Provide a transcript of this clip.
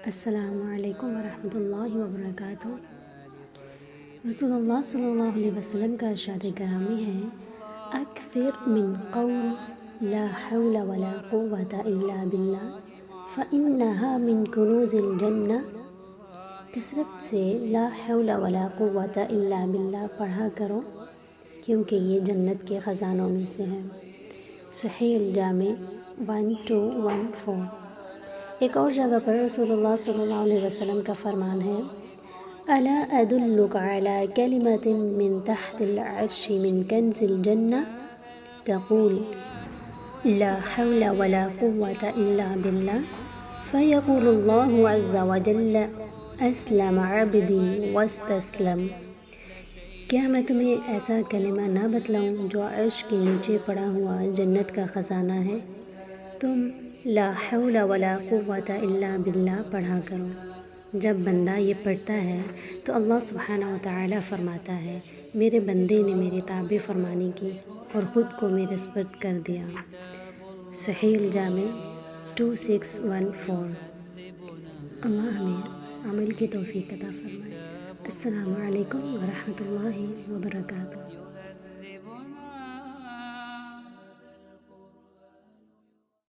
السلام علیکم ورحمۃ اللہ وبرکاتہ۔ رسول اللہ صلی اللہ علیہ وسلم کا ارشاد گرامی ہے، اکثر من قول لا حول ولا قوة الا باللہ فإنها من کنوز الجنہ۔ کثرت سے لا حول ولا قوة الا باللہ پڑھا کرو کیونکہ یہ جنت کے خزانوں میں سے ہے۔ صحیح الجامع 1214۔ ایک اور جگہ پر رسول اللہ صلی اللہ علیہ وسلم کا فرمان ہے، الا ادلک علی کلمۃ من تحت العرش من کنز الجنہ تقول لا حول ولا قوة الا باللہ فیقول اللہ عز وجل اسلم عبدی واستسلم۔ کیا میں تمہیں ایسا کلمہ نہ بتلاؤں جو عرش کے نیچے پڑا ہوا جنت کا خزانہ ہے؟ تم لا حول ولا قوة الا باللہ پڑھا کرو۔ جب بندہ یہ پڑھتا ہے تو اللہ سبحانہ وتعالی فرماتا ہے، میرے بندے نے میری تابع فرمانی کی اور خود کو میرے سپرد کر دیا۔ صحیح الجامع 2614۔ اللہ ہمیں عمل کی توفیق عطا فرمائے۔ السلام علیکم ورحمۃ اللہ وبرکاتہ۔